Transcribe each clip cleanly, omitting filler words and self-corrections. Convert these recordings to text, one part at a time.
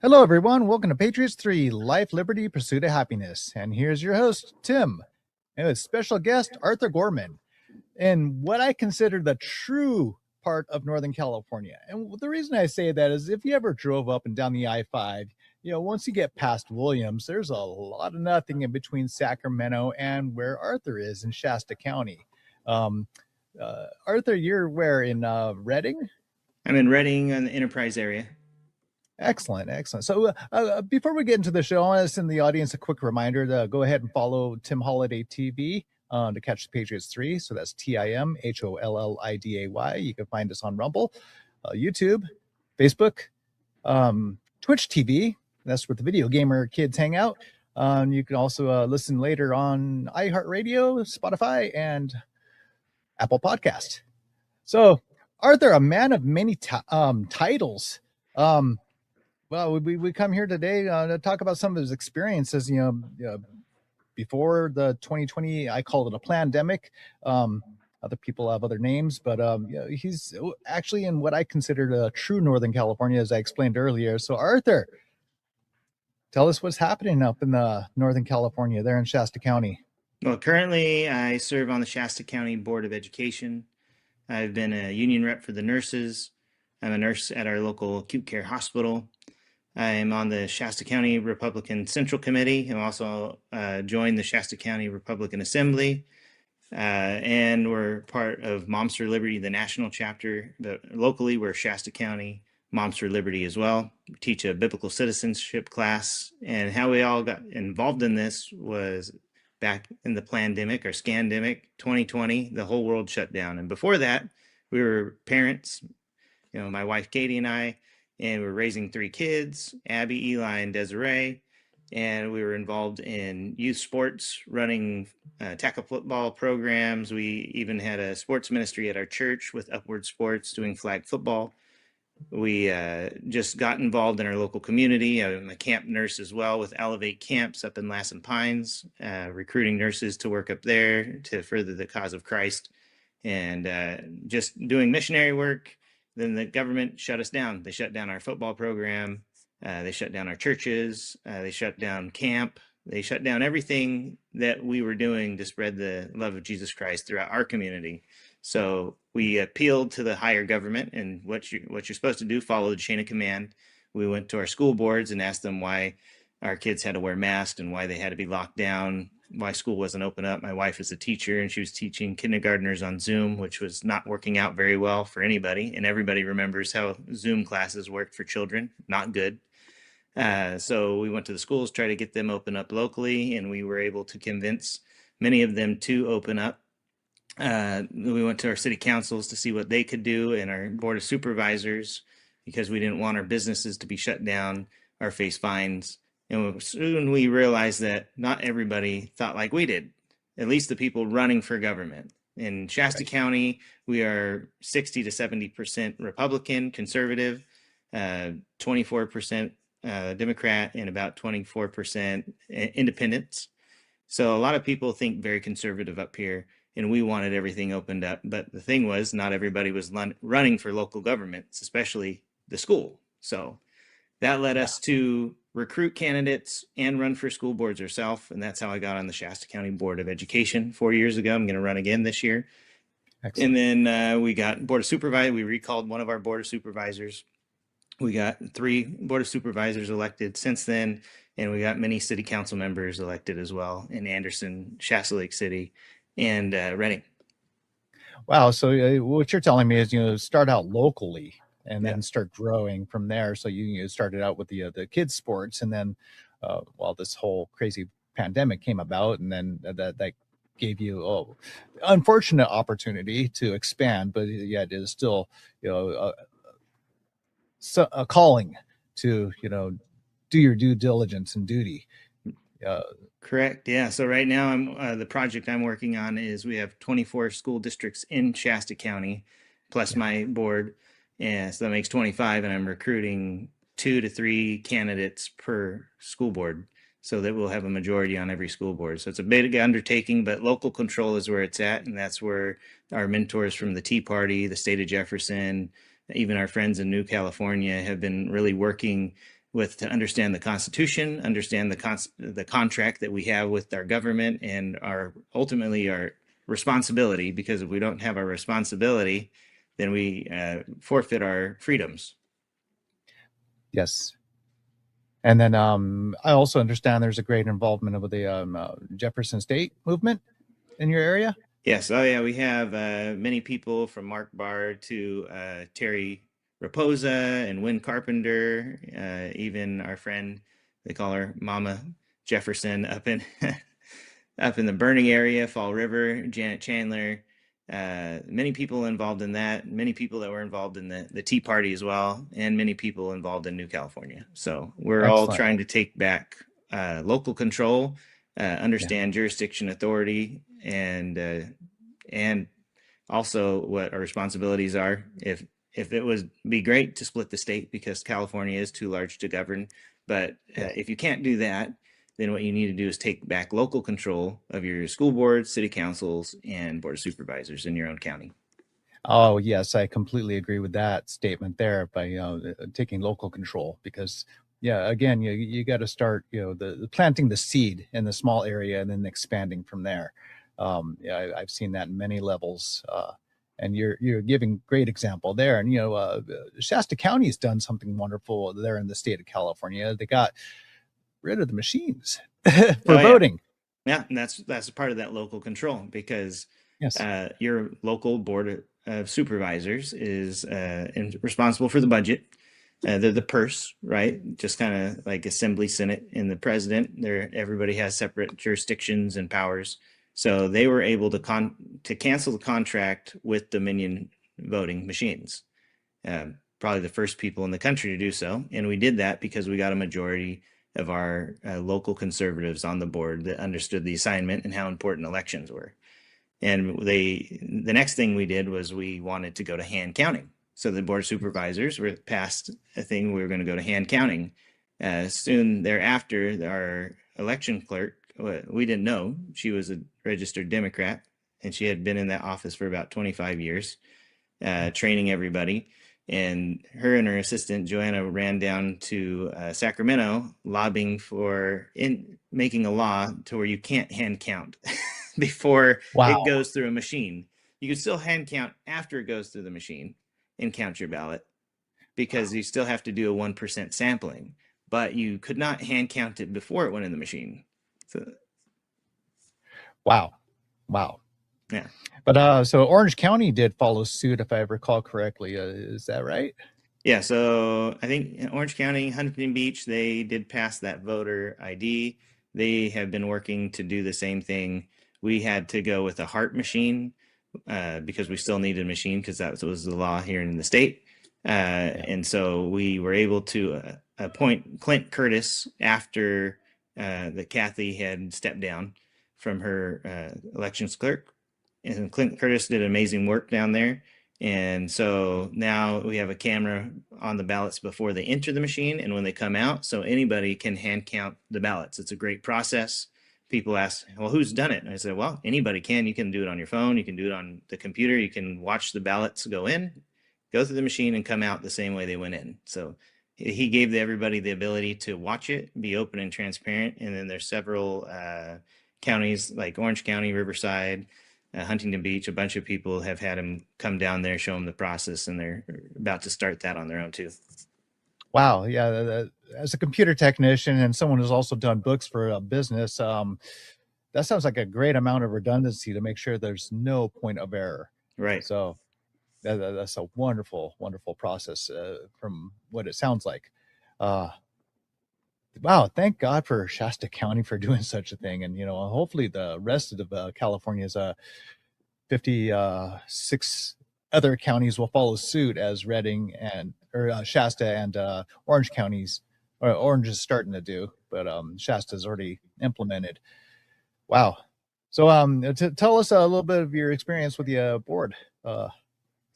Hello, everyone. Welcome to Patriots 3 Life, Liberty, Pursuit of Happiness. And here's your host, Tim, and with special guest, Authur Gorman, in what I consider the true part of Northern California. And the reason I say that is if you ever drove up and down the I-5, once you get past Williams, there's a lot of nothing in between Sacramento and where Authur is in Shasta County. Authur, you're where, in Redding? I'm in Redding in the Enterprise area. Excellent, excellent. So before we get into the show, I want to send the audience a quick reminder to go ahead and follow Tim Holliday TV to catch the Patriots 3. So that's TIMHOLLIDAY. You can find us on Rumble, YouTube, Facebook, Twitch TV. That's where the video gamer kids hang out. You can also listen later on iHeartRadio, Spotify, and Apple Podcast. So, Authur, a man of many titles. Well, we come here today to talk about some of his experiences, before the 2020, I called it a pandemic. Other people have other names, but he's actually in what I consider a true Northern California, as I explained earlier. So, Authur, tell us what's happening up in Northern California, there in Shasta County. Well, currently I serve on the Shasta County Board of Education. I've been a union rep for the nurses. I'm a nurse at our local acute care hospital. I am on the Shasta County Republican Central Committee. I'm also joined the Shasta County Republican Assembly. And we're part of Moms for Liberty, the national chapter. But locally, we're Shasta County Moms for Liberty as well. We teach a biblical citizenship class. And how we all got involved in this was back in the pandemic or scandemic 2020, the whole world shut down. And before that, we were parents, my wife Katie and I, and we're raising 3 kids, Abby, Eli, and Desiree. And we were involved in youth sports, running tackle football programs. We even had a sports ministry at our church with Upward Sports doing flag football. We just got involved in our local community. I'm a camp nurse as well with Elevate Camps up in Lassen Pines, recruiting nurses to work up there to further the cause of Christ, and just doing missionary work. Then the government shut us down. They shut down our football program. They shut down our churches. They shut down camp. They shut down everything that we were doing to spread the love of Jesus Christ throughout our community. So we appealed to the higher government, and what you're supposed to do, follow the chain of command. We went to our school boards and asked them why our kids had to wear masks and why they had to be locked down, why school wasn't open up. My wife is a teacher, and she was teaching kindergartners on Zoom, which was not working out very well for anybody. And everybody remembers how Zoom classes worked for children. Not good. So we went to the schools, tried to get them open up locally, and we were able to convince many of them to open up. We went to our city councils to see what they could do, and our board of supervisors, because we didn't want our businesses to be shut down or face fines. And soon we realized that not everybody thought like we did, at least the people running for government. In Shasta County, we are 60 to 70% Republican, conservative, 24% Democrat, and about 24% independents. So a lot of people think very conservative up here, and we wanted everything opened up. But the thing was, not everybody was running for local governments, especially the school. So that led us to recruit candidates and run for school boards ourselves. And that's how I got on the Shasta County Board of Education 4 years ago. I'm going to run again this year. Excellent. And then we got Board of Supervisors. We recalled one of our Board of Supervisors. We got 3 Board of Supervisors elected since then. And we got many city council members elected as well in Anderson, Shasta Lake City, and Redding. Wow. So what you're telling me is, start out locally and then start growing from there. So you started out with the kids sports, and then this whole crazy pandemic came about, and then that gave you unfortunate opportunity to expand, but yet it is still a calling to do your due diligence and duty. Correct. Yeah. So right now, the project I'm working on is we have 24 school districts in Shasta County, plus my board. Yeah, so that makes 25, and I'm recruiting 2 to 3 candidates per school board so that we'll have a majority on every school board. So it's a big undertaking, but local control is where it's at, and that's where our mentors from the Tea Party, the state of Jefferson, even our friends in New California have been really working with to understand the Constitution, understand the contract that we have with our government, and our ultimately our responsibility. Because if we don't have our responsibility, then we forfeit our freedoms. Yes. And then I also understand there's a great involvement with the Jefferson State movement in your area. Yes. Oh, yeah. We have many people from Mark Barr to Terry Raposa and Win Carpenter, even our friend, they call her Mama Jefferson, up in up in the Burning area, Fall River, Janet Chandler. Many people involved in that. Many people that were involved in the Tea Party as well, and many people involved in New California. So we're all Excellent. trying to take back local control, Yeah. understand jurisdiction authority, and also what our responsibilities are. If it was be great to split the state because California is too large to govern, but Yeah. if you can't do that, then what you need to do is take back local control of your school boards, city councils, and board of supervisors in your own county. Oh, yes, I completely agree with that statement there by taking local control because yeah, again, you got to start the planting the seed in the small area and then expanding from there. Yeah, I've seen that in many levels, and you're giving great example there. And Shasta County's done something wonderful there in the state of California. They got rid of the machines for Oh yeah, voting. yeah, and that's part of that local control because Yes. your local board of supervisors is responsible for the budget. They're the purse, right? Just kind of like assembly, senate, and the president. Everybody has separate jurisdictions and powers. So they were able to cancel the contract with Dominion voting machines. Probably the first people in the country to do so, and we did that because we got a majority of our local conservatives on the board that understood the assignment and how important elections were. And the next thing we did was we wanted to go to hand counting. So the board of supervisors were passed a thing we were going to go to hand counting. Soon thereafter, our election clerk, we didn't know she was a registered Democrat, and she had been in that office for about 25 years, training everybody. And her assistant Joanna ran down to Sacramento, lobbying for making a law to where you can't hand count before it Wow. goes through a machine. You can still hand count after it goes through the machine and count your ballot because Wow. you still have to do a 1% sampling, but you could not hand count it before it went in the machine. So, Wow. Wow. yeah. But so Orange County did follow suit, if I recall correctly. Is that right? Yeah, so I think in Orange County, Huntington Beach, they did pass that voter ID. They have been working to do the same thing. We had to go with a heart machine because we still needed a machine because that was the law here in the state. Yeah. And so we were able to appoint Clint Curtis after that Kathy had stepped down from her elections clerk. And Clint Curtis did amazing work down there. And so now we have a camera on the ballots before they enter the machine and when they come out, so anybody can hand count the ballots. It's a great process. People ask, well, who's done it? And I said, well, anybody can. You can do it on your phone. You can do it on the computer. You can watch the ballots go in, go through the machine, and come out the same way they went in. So he gave everybody the ability to watch it, be open and transparent. And then there's several counties like Orange County, Riverside, Huntington Beach. A bunch of people have had him come down there, show them the process, and they're about to start that on their own too. Wow. Yeah. As a computer technician and someone who's also done books for a business, that sounds like a great amount of redundancy to make sure there's no point of error. Right. So that's a wonderful, wonderful process from what it sounds like. Uh, wow. Thank God for Shasta County for doing such a thing. And, hopefully the rest of California's 56 other counties will follow suit as Redding or Shasta and Orange counties, or Orange is starting to do, but Shasta's already implemented. Wow. So tell us a little bit of your experience with the board.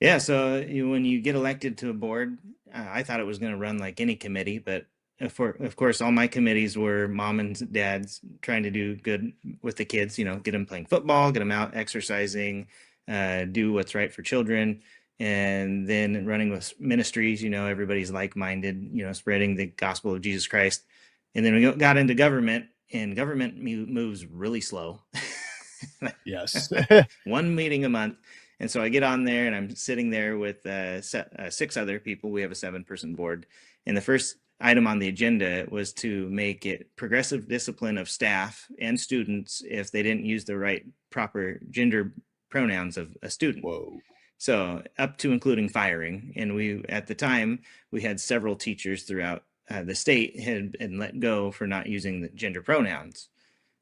Yeah. So when you get elected to a board, I thought it was going to run like any committee, but of course, all my committees were mom and dads trying to do good with the kids, get them playing football, get them out exercising, do what's right for children. and then running with ministries. Everybody's like-minded, spreading the gospel of Jesus Christ. And then we got into government, and government moves really slow. Yes. One meeting a month. And so I get on there and I'm sitting there with 6 other people. We have a 7-person board. And the first item on the agenda was to make it progressive discipline of staff and students if they didn't use the right proper gender pronouns of a student. Whoa. So up to including firing. And at the time, we had several teachers throughout the state had been let go for not using the gender pronouns.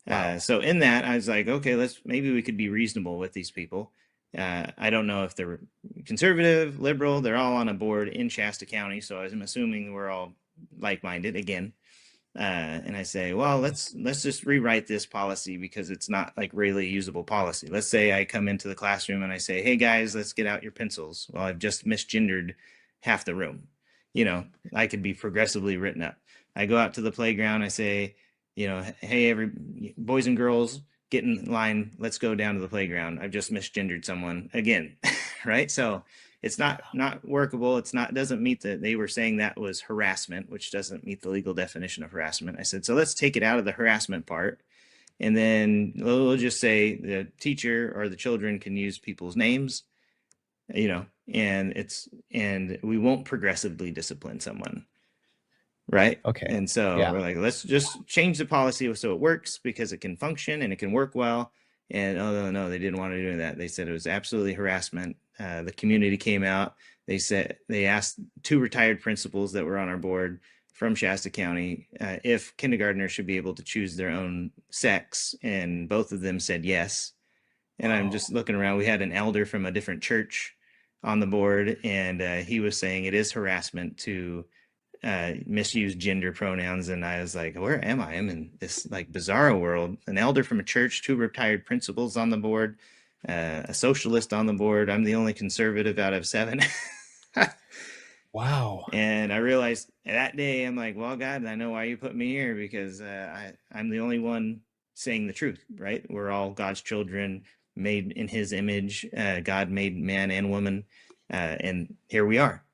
Wow. So in that, I was like, okay, maybe we could be reasonable with these people. I don't know if they're conservative, liberal. They're all on a board in Shasta County, so I'm assuming we're all like-minded again. And I say, well, let's just rewrite this policy because it's not like really usable policy. Let's say I come into the classroom and I say, hey guys, let's get out your pencils. Well, I've just misgendered half the room. I could be progressively written up. I go out to the playground. I say, hey, boys and girls, get in line. Let's go down to the playground. I've just misgendered someone again, right? So it's not workable. Doesn't meet they were saying that was harassment, which doesn't meet the legal definition of harassment. I said, so let's take it out of the harassment part. And then we'll just say the teacher or the children can use people's names, and we won't progressively discipline someone. Right. Okay. And so we're like, let's just change the policy so it works because it can function and it can work well. And no, they didn't want to do that. They said it was absolutely harassment. The community came out. They asked 2 retired principals that were on our board from Shasta County if kindergartners should be able to choose their own sex, and both of them said yes. And I'm just looking around. We had an elder from a different church on the board, and he was saying it is harassment to misuse gender pronouns. And I was like, where am I? I'm in this like bizarro world. An elder from a church, 2 retired principals on the board, a socialist on the board. I'm the only conservative out of 7. Wow. And I realized that day, I'm like, well, God, I know why you put me here, because I'm the only one saying the truth, right? We're all God's children, made in his image. God made man and woman, and here we are.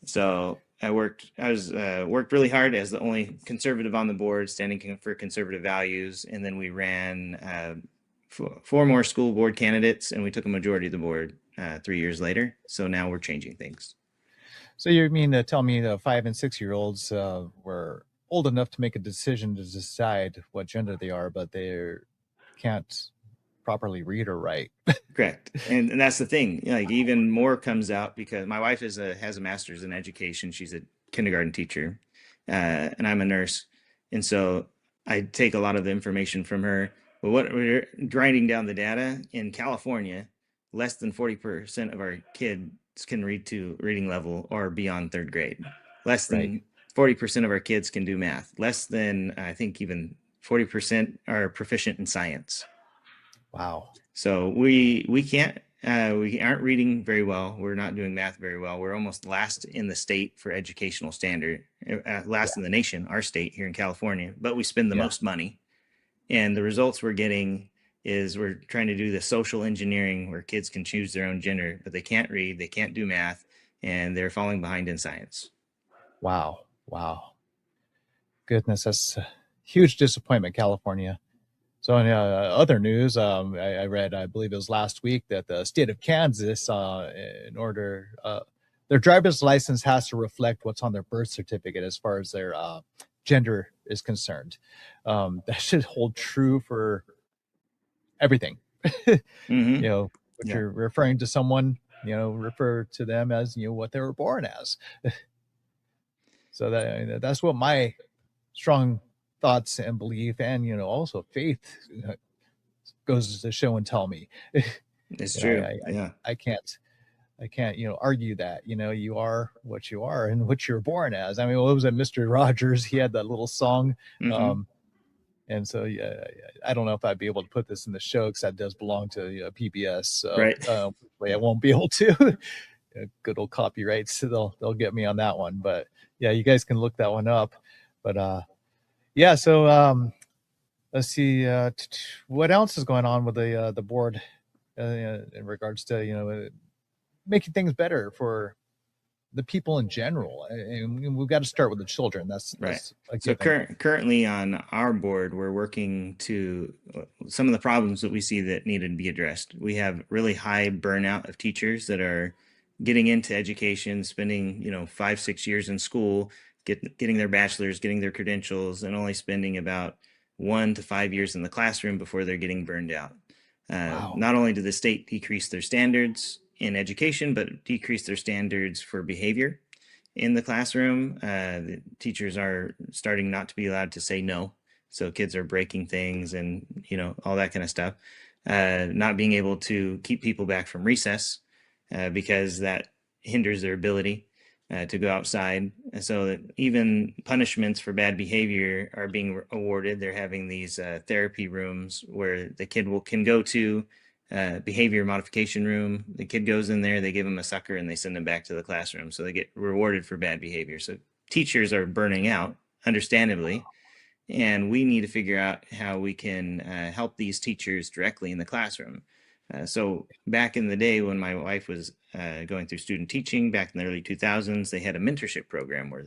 So I worked really hard as the only conservative on the board, standing for conservative values. And then we ran 4 more school board candidates, and we took a majority of the board 3 years later. So now we're changing things. So you mean to tell me the 5 and 6-year-olds were old enough to make a decision to decide what gender they are, but they can't properly read or write? Correct. And that's the thing. Like, even more comes out because my wife has a master's in education. She's a kindergarten teacher, and I'm a nurse. And so I take a lot of the information from her. But what we're grinding down the data in California, less than 40% of our kids can read to reading level or beyond 3rd grade. Less than 40% of our kids can do math. Less than, I think, even 40% are proficient in science. Wow. So we can't, we aren't reading very well. We're not doing math very well. We're almost last in the state for educational standard, last in the nation, our state here in California, but we spend the most money. And the results we're getting is we're trying to do the social engineering where kids can choose their own gender, but they can't read, they can't do math, and they're falling behind in science. Wow. Goodness, that's a huge disappointment, California. So in other news, I read, I believe it was last week, that the state of Kansas, in order, their driver's license has to reflect what's on their birth certificate as far as their gender is concerned. That should hold true for everything. Mm-hmm. If you're referring to someone, refer to them as what they were born as. So that's what my strong thoughts and belief, and also faith goes to show and tell me. It's true. I can't argue that. You are what you are and what you're born as. I mean, what was it, Mr. Rogers? He had that little song. Mm-hmm. And so I don't know if I'd be able to put this in the show because that does belong to PBS. So right. I won't be able to. Good old copyright, so they'll get me on that one. But yeah, you guys can look that one up. But yeah, so let's see what else is going on with the board in regards to making things better for the people in general, and we've got to start with the children. Right. That's a So given. currently on our board, we're working to some of the problems that we see that needed to be addressed. We have really high burnout of teachers that are getting into education, spending 5, 6 years in school, getting their bachelor's, getting their credentials, and only spending about 1 to 5 years in the classroom before they're getting burned out. Wow. Not only did the state decrease their standards in education, but decrease their standards for behavior in the classroom. The teachers are starting not to be allowed to say no. So kids are breaking things and, all that kind of stuff. Not being able to keep people back from recess because that hinders their ability to go outside. And so that even punishments for bad behavior are being awarded. They're having these therapy rooms where the kid can go to behavior modification room. The kid goes in there, they give him a sucker, and they send him back to the classroom. So they get rewarded for bad behavior. So teachers are burning out, understandably, and we need to figure out how we can help these teachers directly in the classroom. So back in the day when my wife was going through student teaching back in the early 2000s, they had a mentorship program where,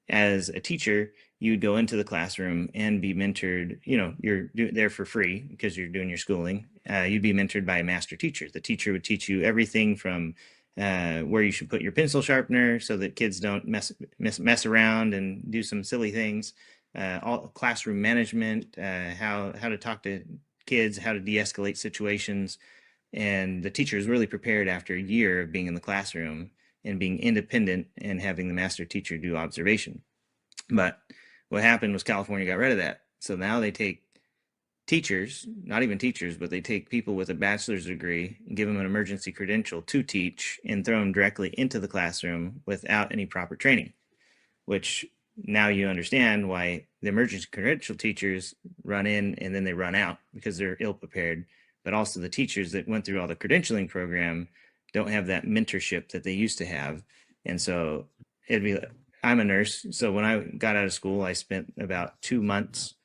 as a teacher, you'd go into the classroom and be mentored. You're there for free because you're doing your schooling. You'd be mentored by a master teacher. The teacher would teach you everything from where you should put your pencil sharpener so that kids don't mess around and do some silly things. All classroom management, how to talk to kids, how to de-escalate situations, and the teacher is really prepared after a year of being in the classroom and being independent and having the master teacher do observation. But what happened was California got rid of that. So now they take teachers, not even teachers, but they take people with a bachelor's degree and give them an emergency credential to teach and throw them directly into the classroom without any proper training, which now you understand why the emergency credential teachers run in and then they run out because they're ill prepared. But also the teachers that went through all the credentialing program don't have that mentorship that they used to have. And so I'm a nurse. So when I got out of school, I spent about 2 months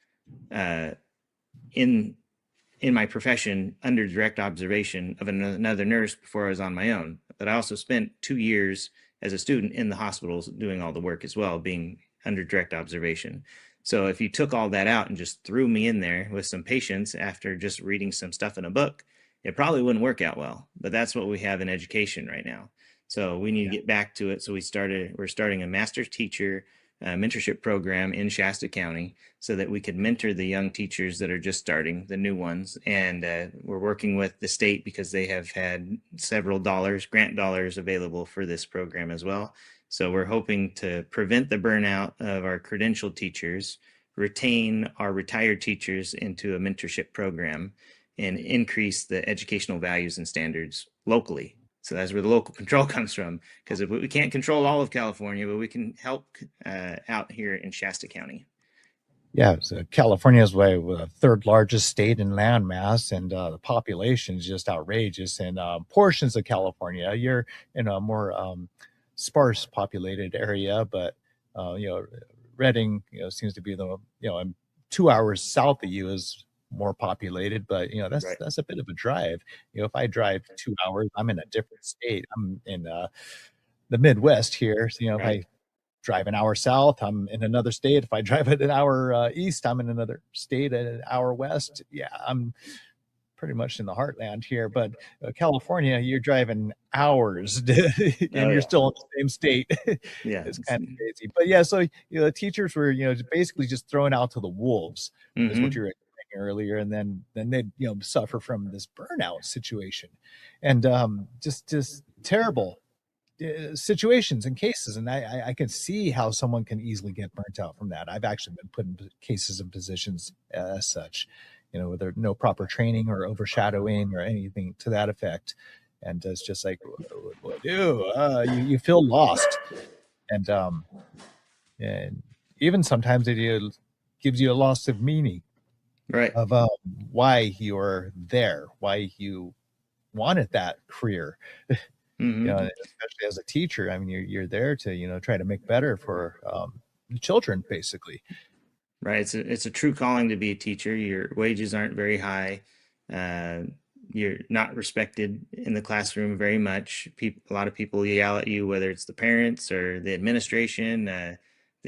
uh, in my profession under direct observation of another nurse before I was on my own. But I also spent 2 years as a student in the hospitals doing all the work as well, being under direct observation. So if you took all that out and just threw me in there with some patients after just reading some stuff in a book, it probably wouldn't work out well. But that's what we have in education right now. So we need to get back to it. So we're starting a master's teacher mentorship program in Shasta County so that we could mentor the young teachers that are just starting, the new ones. And we're working with the state because they have had several grant dollars available for this program as well. So we're hoping to prevent the burnout of our credentialed teachers, retain our retired teachers into a mentorship program, and increase the educational values and standards locally. So that's where the local control comes from, because we can't control all of California, but we can help out here in Shasta County. Yeah, so California is the third largest state in landmass, and the population is just outrageous. And portions of California, you're in a more sparse populated area, but Redding, seems to be and 2 hours south of you is more populated, but Right. that's a bit of a drive. If I drive 2 hours, I'm in a different state. I'm in the Midwest here. So, if Right. I drive an hour south, I'm in another state. If I drive it an hour east, I'm in another state. An hour west, yeah, I'm pretty much in the heartland here. But California, you're driving hours and Oh you're yeah. still in the same state. Yeah. It's kind of crazy. But yeah, so the teachers were basically just thrown out to the wolves, is what Mm-hmm. you were saying earlier, and then they suffer from this burnout situation, and just terrible situations and cases. And I can see how someone can easily get burnt out from that. I've actually been put in cases and positions as such, with no proper training or overshadowing or anything to that effect. And it's just like, what do I do? You feel lost. And even sometimes gives you a loss of meaning Right. of why you're there, why you wanted that career. Mm-hmm. Especially as a teacher, I mean, you're there to try to make better for the children, basically. Right. It's a true calling to be a teacher. Your wages aren't very high. Uh, you're not respected in the classroom very much. A lot of people yell at you, whether it's the parents or the administration. The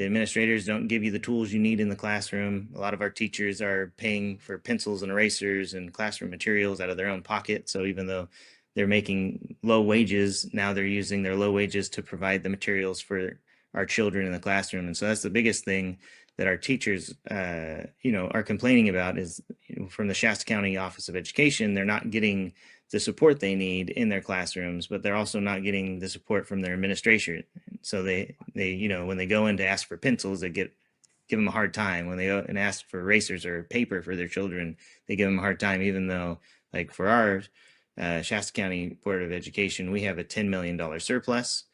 administrators don't give you the tools you need in the classroom. A lot of our teachers are paying for pencils and erasers and classroom materials out of their own pocket. So even though they're making low wages, now they're using their low wages to provide the materials for our children in the classroom. And so that's the biggest thing that our teachers, are complaining about is, from the Shasta County Office of Education, they're not getting the support they need in their classrooms, but they're also not getting the support from their administration. So they, when they go in to ask for pencils, they give them a hard time. When they go and ask for erasers or paper for their children, they give them a hard time, even though, like, for our Shasta County Board of Education, we have a $10 million surplus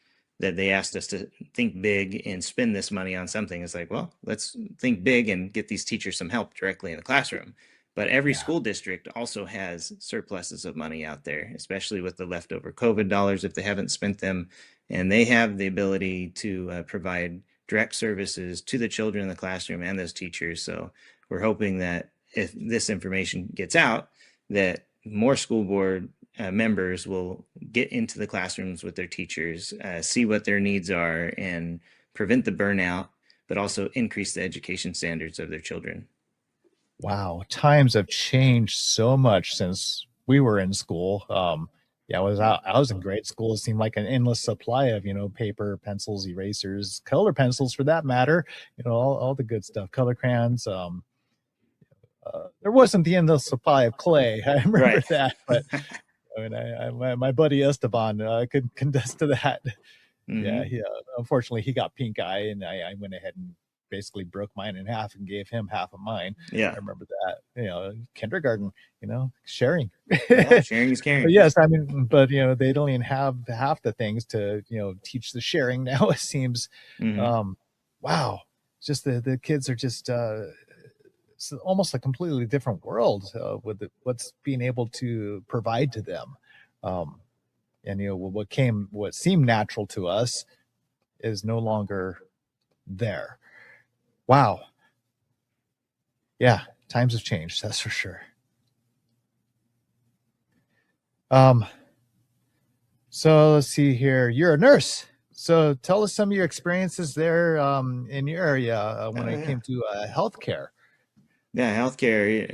that they asked us to think big and spend this money on something. It's like, well, let's think big and get these teachers some help directly in the classroom. But every school district also has surpluses of money out there, especially with the leftover COVID dollars if they haven't spent them. And they have the ability to provide direct services to the children in the classroom and those teachers. So we're hoping that if this information gets out, that more school board members will get into the classrooms with their teachers, see what their needs are, and prevent the burnout, but also increase the education standards of their children. Wow, times have changed so much since we were in school. I was in grade school. It seemed like an endless supply of, paper, pencils, erasers, color pencils for that matter, all the good stuff, color crayons. There wasn't the endless supply of clay. I remember Right. that, but I mean, my buddy Esteban could contest to that. Yeah, Mm-hmm. unfortunately he got pink eye, and I went ahead and basically broke mine in half and gave him half of mine. I Yeah. remember that. Kindergarten, sharing. Yeah. Sharing is But caring. yes, I mean, they don't even have half the things to teach the sharing now. It seems, Mm-hmm. wow, just the kids are just it's almost a completely different world with what's being able to provide to them. And what seemed natural to us is no longer there. Wow. Yeah, times have changed, that's for sure. So let's see here. You're a nurse. So tell us some of your experiences there in your area when it Yeah. came to healthcare. Yeah, healthcare.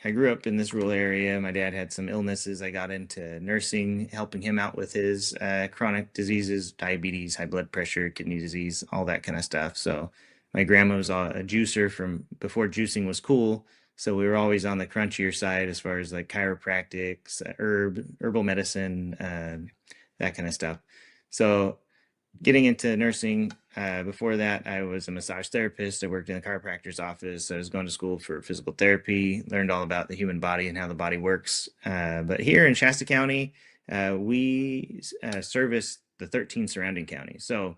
I grew up in this rural area. My dad had some illnesses. I got into nursing, helping him out with his chronic diseases, diabetes, high blood pressure, kidney disease, all that kind of stuff. So my grandma was a juicer from before juicing was cool. So we were always on the crunchier side as far as like chiropractics, herbal medicine, that kind of stuff. So getting into nursing, before that, I was a massage therapist. I worked in a chiropractor's office. I was going to school for physical therapy, learned all about the human body and how the body works. But here in Shasta County, we service the 13 surrounding counties. So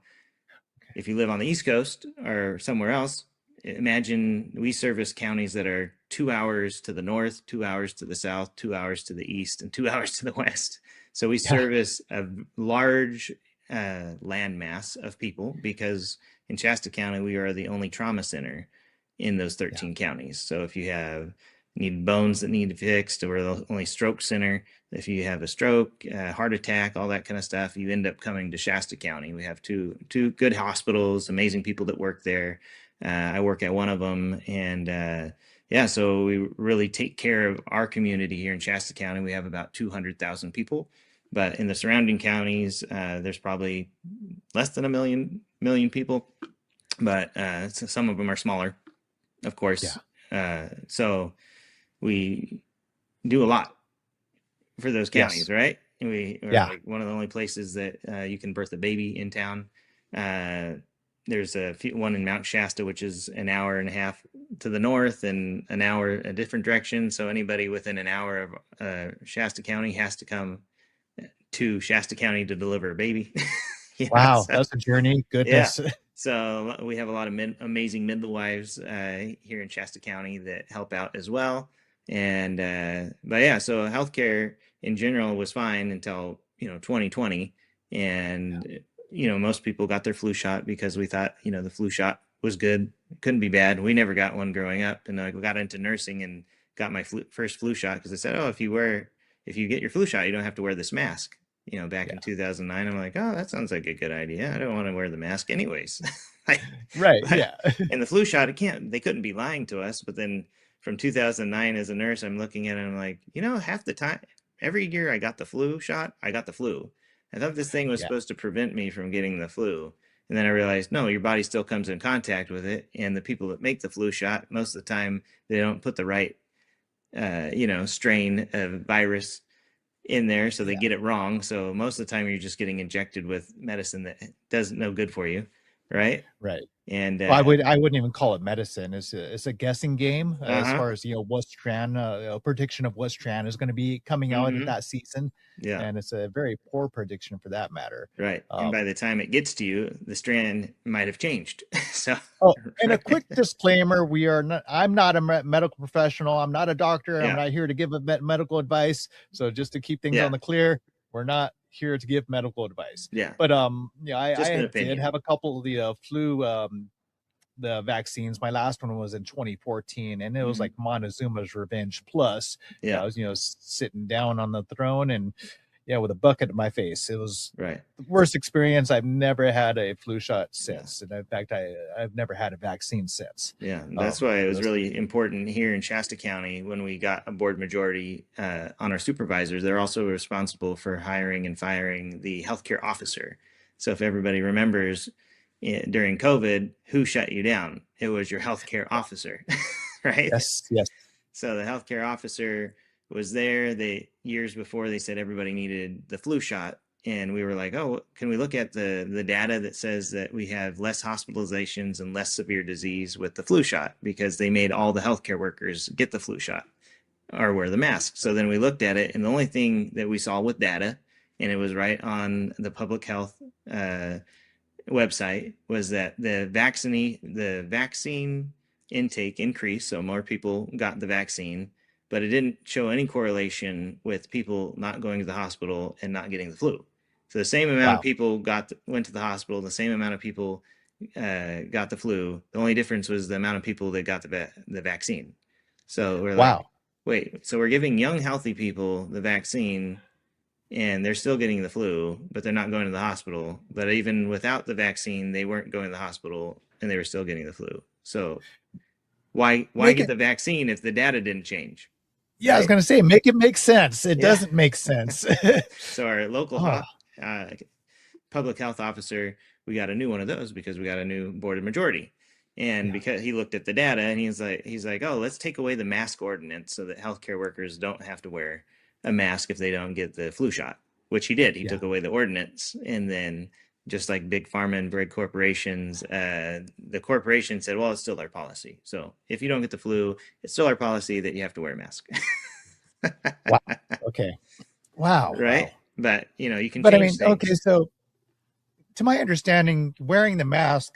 if you live on the East Coast or somewhere else, imagine we service counties that are 2 hours to the north, 2 hours to the south, 2 hours to the east, and 2 hours to the west. So we Yeah. service a large land mass of people because in Shasta County, we are the only trauma center in those 13 counties. So if you need bones that need fixed, we're the only stroke center. If you have a stroke, heart attack, all that kind of stuff, you end up coming to Shasta County. We have two good hospitals, amazing people that work there. I work at one of them, and so we really take care of our community here in Shasta County. We have about 200,000 people, but in the surrounding counties, there's probably less than a million people, but some of them are smaller, of course. So we do a lot for those counties, Yes. right? We're like one of the only places that you can birth a baby in town. There's one in Mount Shasta, which is an hour and a half to the north and an hour a different direction. So anybody within an hour of Shasta County has to come to Shasta County to deliver a baby. Wow, that's a journey. Yeah. Goodness. So we have a lot of amazing midwives here in Shasta County that help out as well. And so healthcare in general was fine until 2020, and most people got their flu shot because we thought the flu shot was good, it couldn't be bad. We never got one growing up, and I got into nursing and got my first flu shot because they said, oh, if you get your flu shot, you don't have to wear this mask. Back in Yeah. 2009, I'm like, oh, that sounds like a good idea. I don't want to wear the mask anyways. Like, Right. but Yeah. and the flu shot, they couldn't be lying to us. But then from 2009 as a nurse, I'm looking at it, and I'm like, half the time, every year I got the flu shot, I got the flu. I thought this thing was Yeah. supposed to prevent me from getting the flu. And then I realized, no, your body still comes in contact with it. And the people that make the flu shot, most of the time, they don't put the right, strain of virus in there. So they Yeah. get it wrong. So most of the time, you're just getting injected with medicine that does no good for you. Right. Right. And, Well, I wouldn't even call it medicine. It's a guessing game as uh-huh. far as what strand prediction of what strand is going to be coming out at Mm-hmm. that season, Yeah. and it's a very poor prediction for that matter. Right. And by the time it gets to you, the strand might have changed. So, Oh, and a quick right. disclaimer: I'm not a medical professional. I'm not a doctor. I'm Yeah. not here to give medical advice. So just to keep things on Yeah. the clear, we're not here to give medical advice. Yeah. But yeah, Just an I did opinion. have a couple of the flu the vaccines. My last one was in 2014, and it was Mm-hmm. like Montezuma's Revenge Plus. Yeah, I Yeah. was sitting down on the throne, and yeah, with a bucket in my face. It was Right. the worst experience. I've never had a flu shot Yeah. since, and in fact, I've never had a vaccine since. Yeah. That's why it It was was really important here in Shasta County when we got a board majority on our supervisors. They're also responsible for hiring and firing the healthcare officer. So if everybody remembers during COVID, who shut you down? It was your healthcare officer, right? yes, yes, So the healthcare officer was there. They years before they said everybody needed the flu shot, and we were like, "Oh, can we look at the data that says that we have less hospitalizations and less severe disease with the flu shot because they made all the healthcare workers get the flu shot or wear the mask." So then we looked at it, and the only thing that we saw with data, and it was right on the public health website, was that the vaccine intake increased, so more people got the vaccine, but it didn't show any correlation with people not going to the hospital and not getting the flu. So the same amount of wow, people went to the hospital, the same amount of people got the flu. The only difference was the amount of people that got the vaccine. So we're like, wow. wait, so we're giving young, healthy people the vaccine and they're still getting the flu, but they're not going to the hospital. But even without the vaccine, they weren't going to the hospital and they were still getting the flu. So why Make get it. the vaccine if the data didn't change? Yeah, I was Right? going to say, make it make sense. It Yeah. doesn't make sense. So our local Oh, uh, public health officer, we got a new one of those because we got a new board of majority. And yeah, because he looked at the data and he's like, oh, let's take away the mask ordinance so that healthcare workers don't have to wear a mask if they don't get the flu shot, which he did. He yeah. took away the ordinance, and then just like big pharma and big corporations, the corporation said, well, it's still our policy. So if you don't get the flu, it's still our policy that you have to wear a mask. Wow. Okay. Wow. Right? Wow. But you can But I change mean, okay, things. so to my understanding, wearing the mask,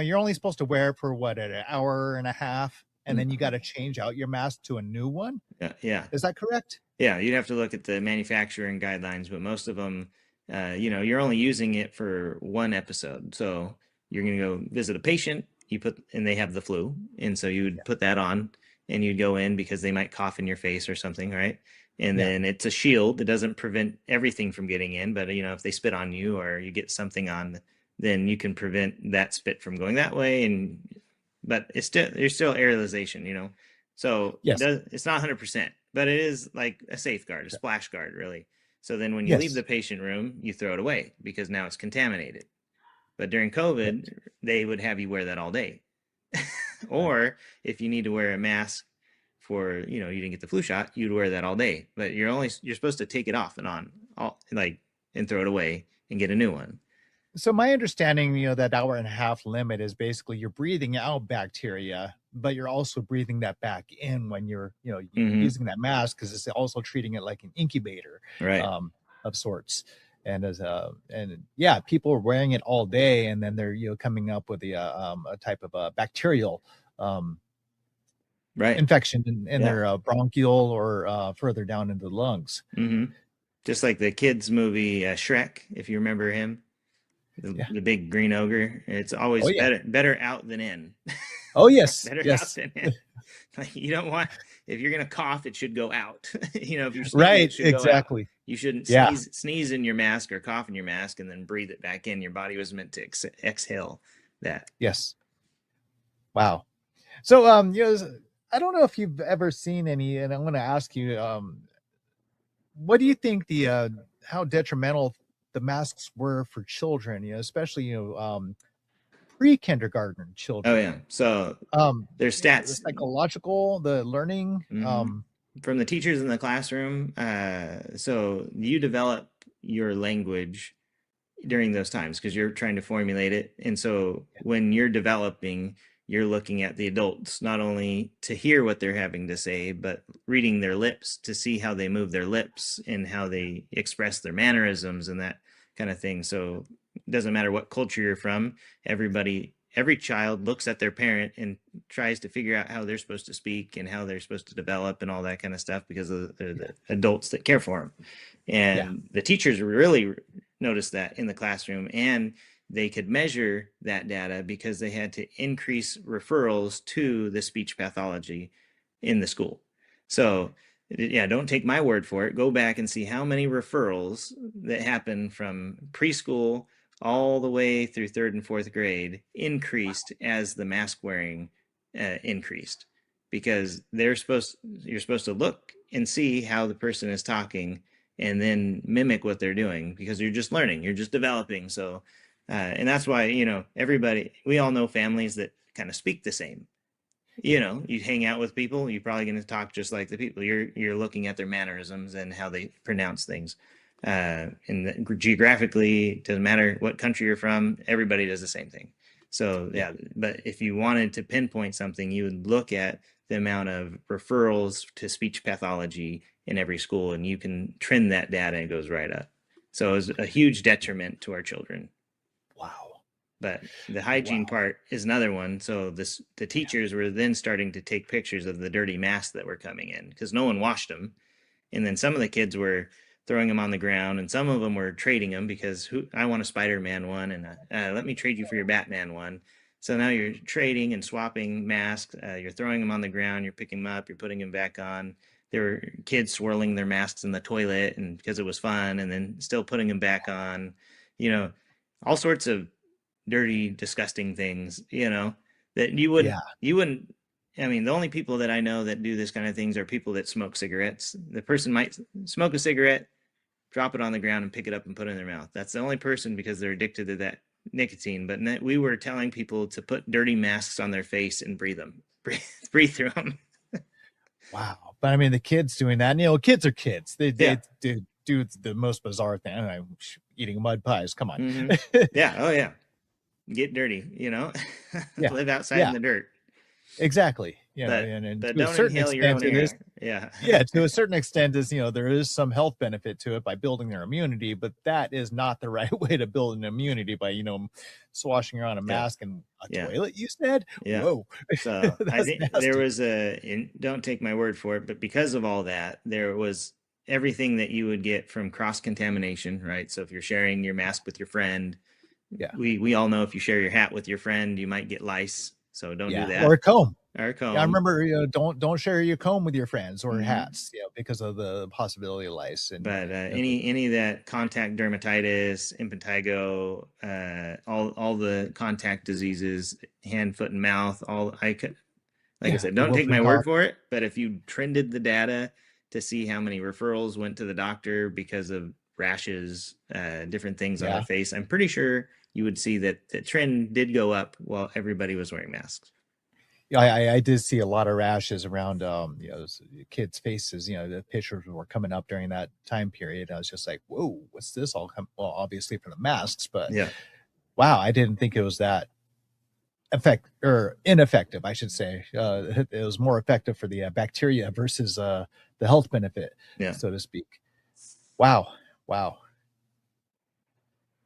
you're only supposed to wear it for what, an hour and a half, and then you got to change out your mask to a new one. Yeah, yeah. Is that correct? Yeah, you'd have to look at the manufacturing guidelines, but most of them, you're only using it for one episode. So you're going to go visit a patient, and they have the flu, and so you would Yeah. put that on, and you'd go in because they might cough in your face or something, right? And Yeah. then it's a shield. It doesn't prevent everything from getting in, but if they spit on you or you get something on, then you can prevent that spit from going that way. But there's still aerosolization. So Yes. it's not 100%, but it is like a safeguard, a splash guard, really. So then when you leave Yes. the patient room, you throw it away because now it's contaminated. But during Right. COVID, they would have you wear that all day. Right. Or if you need to wear a mask for, you didn't get the flu shot, you'd wear that all day. But you're supposed to take it off and on, and throw it away and get a new one. So my understanding, that hour and a half limit is basically you're breathing out bacteria, but you're also breathing that back in when you're, Mm-hmm. using that mask, because it's also treating it like an incubator, Right. um, of sorts. And yeah, people are wearing it all day, and then they're coming up with a type of a bacterial um, Right. infection in Yeah. their bronchial or further down into the lungs. Mm-hmm. Just like the kids movie Shrek, if you remember him. Yeah. the big green ogre. It's Oh always yeah. better out than in. Oh yes. Better out Yes. than in. Like, you don't want, if you're gonna cough, it should go out. If you're sneezing, it Right. should go out. Exactly. You shouldn't Yeah. sneeze in your mask or cough in your mask and then breathe it back in. Your body was meant to exhale that. Yes. Wow. So I don't know if you've ever seen any, and I'm going to ask you, what do you think the how detrimental the masks were for children? Especially pre-kindergarten Oh children. yeah. So Um, there's the stats. psychological, the learning. From the teachers in the classroom. So you develop your language during those times because you're trying to formulate it. And so when you're developing, you're looking at the adults, not only to hear what they're having to say, but reading their lips to see how they move their lips and how they express their mannerisms and that kind of thing. So it doesn't matter what culture you're from, every child looks at their parent and tries to figure out how they're supposed to speak and how they're supposed to develop and all that kind of stuff because of the adults that care for them. Yeah. And the teachers really noticed that in the classroom, and they could measure that data because they had to increase referrals to the speech pathology in the school. So yeah, don't take my word for it. Go back and see how many referrals that happen from preschool all the way through third and fourth grade increased as the mask wearing increased, because you're supposed to look and see how the person is talking and then mimic what they're doing, because you're just learning, you're just developing. So and that's why, everybody, we all know families that kind of speak the same. You hang out with people, you're probably going to talk just like the people. You're looking at their mannerisms and how they pronounce things. And geographically, doesn't matter what country you're from, everybody does the same thing. So yeah, but if you wanted to pinpoint something, you would look at the amount of referrals to speech pathology in every school, and you can trend that data, and it goes right up. So it was a huge detriment to our children. Wow. But the hygiene Wow. part is another one. So the teachers were then starting to take pictures of the dirty masks that were coming in because no one washed them. And then some of the kids were throwing them on the ground, and some of them were trading them because I want a Spider-Man one, and let me trade you for your Batman one. So now you're trading and swapping masks. You're throwing them on the ground. You're picking them up. You're putting them back on. There were kids swirling their masks in the toilet, and because it was fun, and then still putting them back on. You know, all sorts of dirty, disgusting things. That Yeah. you wouldn't. I mean, the only people that I know that do this kind of things are people that smoke cigarettes. The person might smoke a cigarette, drop it on the ground, and pick it up and put it in their mouth. That's the only person, because they're addicted to that nicotine. But we were telling people to put dirty masks on their face and breathe them, breathe through them. Wow. But I mean, the kids doing that, kids are kids. They Yeah. do the most bizarre thing. I don't know, eating mud pies. Come on. Yeah. Oh yeah. Get dirty. Yeah. Live outside in Yeah. the dirt. Exactly. But And but to a don't certain inhale your extent, own it is. air. Yeah. Yeah, to a certain extent, is there is some health benefit to it by building their immunity, but that is not the right way to build an immunity by swashing around a Yeah. mask in a Yeah. toilet. You said, Yeah. whoa, So I that's think there nasty. was and don't take my word for it, but because of all that, there was everything that you would get from cross contamination, right? So if you're sharing your mask with your friend, Yeah, we all know if you share your hat with your friend, you might get lice. So don't do yeah, or a that. comb. Or a Yeah, I comb. remember. Don't share your comb with your friends or Hmm. hats. Because of the possibility of lice and But you know, the, any of that contact dermatitis, impetigo, all the contact diseases, hand, foot, and mouth, all I could, like I yeah, said, the don't take whooping my cough. word for it, but if you trended the data to see how many referrals went to the doctor because of rashes, different things on their Yeah, face, I'm pretty sure you would see that the trend did go up while everybody was wearing masks. yeah, I did see a lot of rashes around kids' faces. The pictures were coming up during that time period. I was just like, whoa, what's this all come? Well, obviously from the masks, but Yeah. wow, I didn't think it was that ineffective, I should say. It was more effective for the bacteria versus the health benefit, Yeah. so to speak. Wow, wow.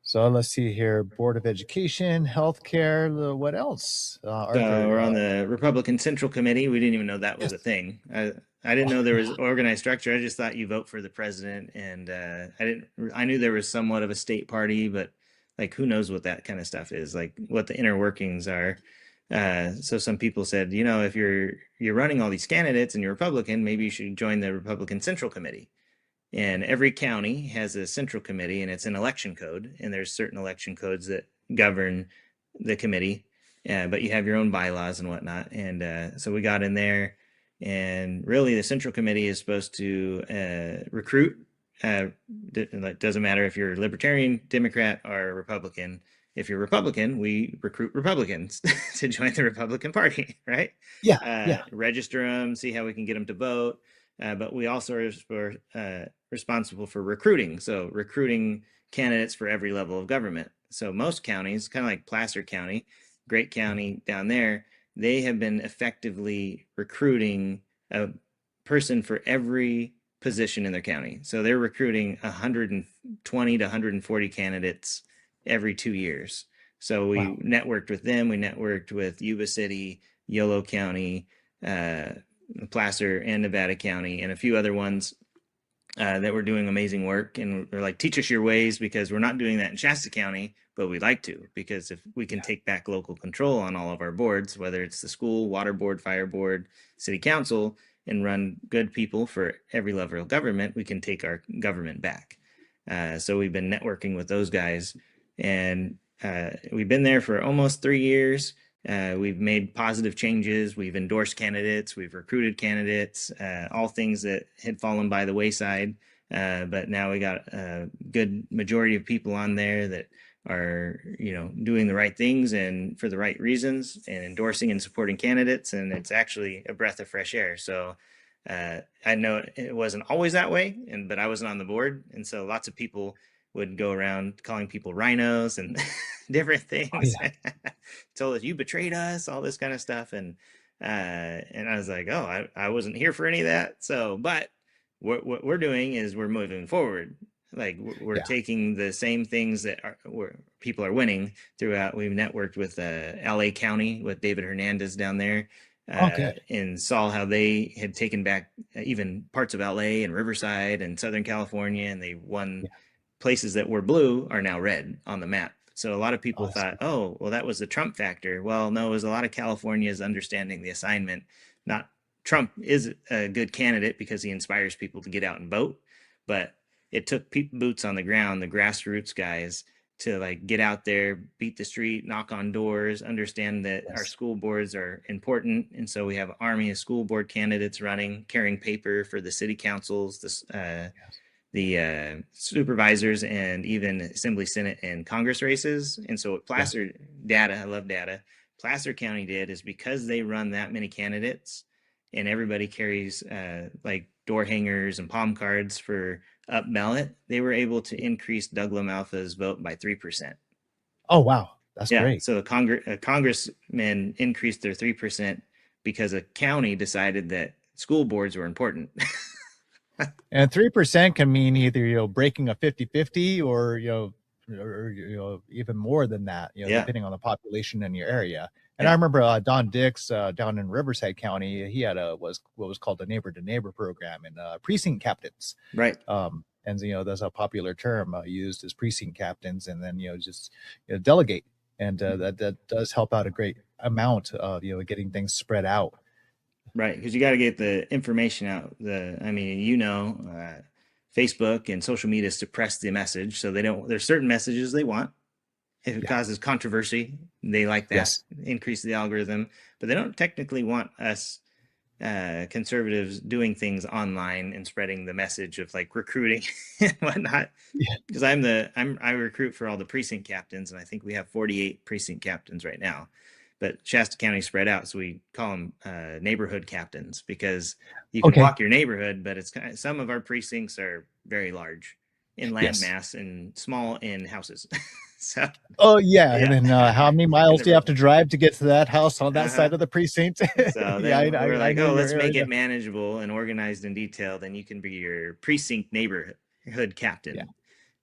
So let's see here: Board of Education, Healthcare. What else, So Arthur? we're on the Republican Central Committee. We didn't even know that was Yes. a thing. I didn't know there was organized structure. I just thought you vote for the president, and I didn't. I knew there was somewhat of a state party, but like who knows what that kind of stuff is, like what the inner workings are. So some people said, if you're running all these candidates and you're Republican, maybe you should join the Republican Central Committee. And every county has a central committee, and it's an election code, and there's certain election codes that govern the committee, but you have your own bylaws and whatnot. And so we got in there, and really the central committee is supposed to recruit. It doesn't matter if you're Libertarian, Democrat, or Republican. If you're Republican, we recruit Republicans to join the Republican Party, right? Yeah, yeah. Register them, see how we can get them to vote. But we also are responsible for recruiting. So recruiting candidates for every level of government. So most counties, kind of like Placer County, Great County down there, they have been effectively recruiting a person for every position in their county. So they're recruiting 120 to 140 candidates every 2 years. So we networked with them. We networked with Yuba City, Yolo County, Placer, and Nevada County, and a few other ones that were doing amazing work. And they're like, teach us your ways, because we're not doing that in Shasta County, but we'd like to, because if we can take back local control on all of our boards, whether it's the school, water board, fire board, city council, and run good people for every level of government, we can take our government back. So we've been networking with those guys, and we've been there for almost 3 years. We've made positive changes. We've endorsed candidates. We've recruited candidates, all things that had fallen by the wayside. But now we got a good majority of people on there that are, doing the right things and for the right reasons, and endorsing and supporting candidates. And it's actually a breath of fresh air. So I know it wasn't always that way, but I wasn't on the board. And so lots of people would go around calling people rhinos and different things. Told us, you betrayed us, all this kind of stuff. And I was like, oh, I wasn't here for any of that. So, but what we're doing is we're moving forward. Like we're taking the same things that where people are winning throughout. We've networked with LA County with David Hernandez down there. And saw how they had taken back even parts of LA and Riverside and Southern California, and they won places that were blue are now red on the map. So a lot of people thought, oh, well, that was the Trump factor. Well, no, it was a lot of Californians understanding the assignment. Not Trump is a good candidate because he inspires people to get out and vote, but it took boots on the ground, the grassroots guys, to like get out there, beat the street, knock on doors, understand that our school boards are important. And so we have an army of school board candidates running, carrying paper for the city councils, the supervisors, and even Assembly, Senate, and Congress races. And so what Placer data, I love data, Placer County did is because they run that many candidates and everybody carries like door hangers and palm cards for up ballot, they were able to increase Doug LaMalfa's vote by 3%. Oh, wow. That's great. So the congressmen increased their 3% because a county decided that school boards were important. And 3% can mean either, breaking a 50-50 or, even more than that, depending on the population in your area. And I remember Don Dix down in Riverside County, he had what was called the neighbor to neighbor program, and precinct captains. Right. And that's a popular term used as precinct captains, and then just delegate, and that does help out a great amount of getting things spread out. Right, because you got to get the information out. Facebook and social media suppress the message, so they don't. There's certain messages they want. If it causes controversy, they like that. Increase the algorithm, but they don't technically want us conservatives doing things online and spreading the message of like recruiting and whatnot. Because I recruit for all the precinct captains, and I think we have 48 precinct captains right now. But Shasta County spread out, so we call them neighborhood captains, because you can walk your neighborhood, but it's some of our precincts are very large in landmass and small in houses. So, and then how many miles do you have to drive to get to that house on that side of the precinct? So then we're like, let's make it manageable and organized and detailed, and you can be your precinct neighborhood captain.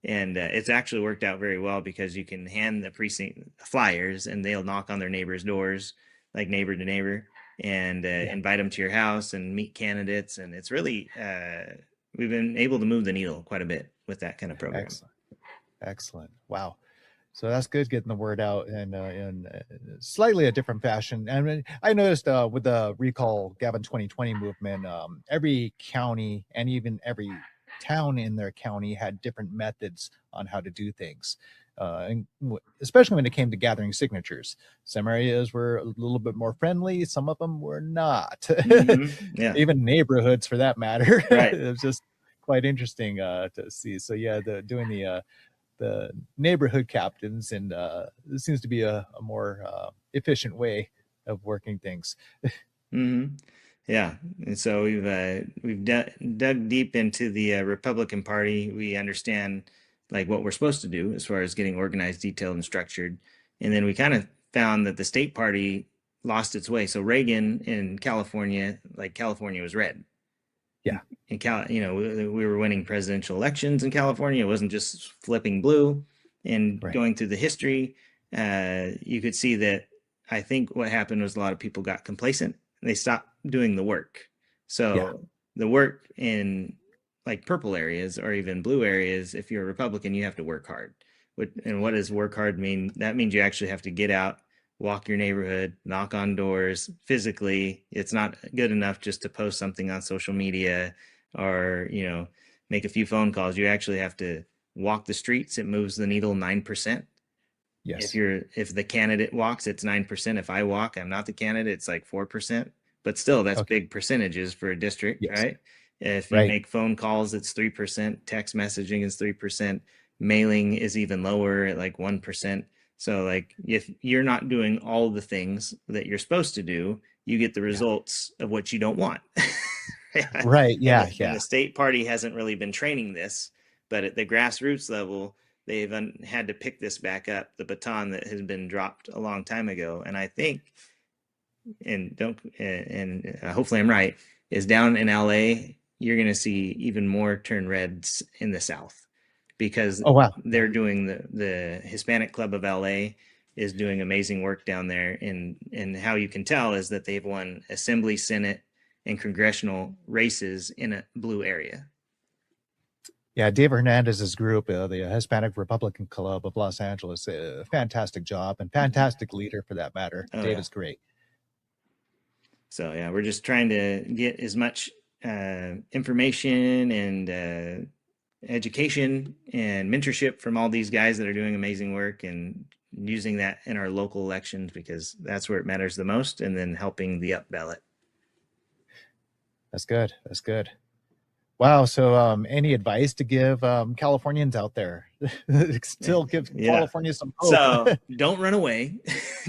And it's actually worked out very well, because you can hand the precinct flyers and they'll knock on their neighbors' doors, like neighbor to neighbor, and invite them to your house and meet candidates. And it's really, we've been able to move the needle quite a bit with that kind of program. Excellent. Wow. So that's good, getting the word out in slightly a different fashion. I mean, I noticed with the Recall Gavin 2020 movement, every county and even every town in their county had different methods on how to do things. Especially when it came to gathering signatures. Some areas were a little bit more friendly, some of them were not. Yeah, Even neighborhoods for that matter. right. It was just quite interesting to see. So yeah, doing the neighborhood captains, and this seems to be a more efficient way of working things. Yeah, and so we've dug deep into the Republican Party. We understand like what we're supposed to do as far as getting organized, detailed, and structured. And then we kind of found that the state party lost its way. So Reagan in California, like California was red. Yeah, In we were winning presidential elections in California. It wasn't just flipping blue. And right. going through the history, you could see that I think what happened was a lot of people got complacent and they stopped doing the work. Yeah, So the work in like purple areas or even blue areas, if you're a Republican, you have to work hard. And what does work hard mean? That means you actually have to get out, walk your neighborhood, knock on doors physically. It's not good enough just to post something on social media or, make a few phone calls. You actually have to walk the streets. It moves the needle 9%. If yes. if the candidate walks, it's 9%. If I walk, I'm not the candidate, it's like 4%. But still, that's Okay. big percentages for a district, Yes. right? If you Right. make phone calls, it's 3%. Text messaging is 3%. Mailing is even lower at like 1%. So, like, if you're not doing all the things that you're supposed to do, you get the Yeah. results of what you don't want. Right. and Yeah. and Yeah. the state party hasn't really been training this, but at the grassroots level, they've had to pick this back up, the baton that has been dropped a long time ago. And I think, and don't, and hopefully I'm right, is down in LA, you're going to see even more turn reds in the South because Oh wow. Yeah. they're doing the Hispanic Club of LA is doing amazing work down there. And how you can tell is that they've won assembly, Senate, and congressional races in a blue area. Yeah, Dave Hernandez's group, the Hispanic Republican Club of Los Angeles, a fantastic job and fantastic leader for that matter. Oh Dave yeah. is great. So yeah, we're just trying to get as much information and education and mentorship from all these guys that are doing amazing work and using that in our local elections because that's where it matters the most, and then helping the up ballot. That's good. That's good. Wow. So, any advice to give Californians out there? Still give Yeah. California some hope. So don't run away.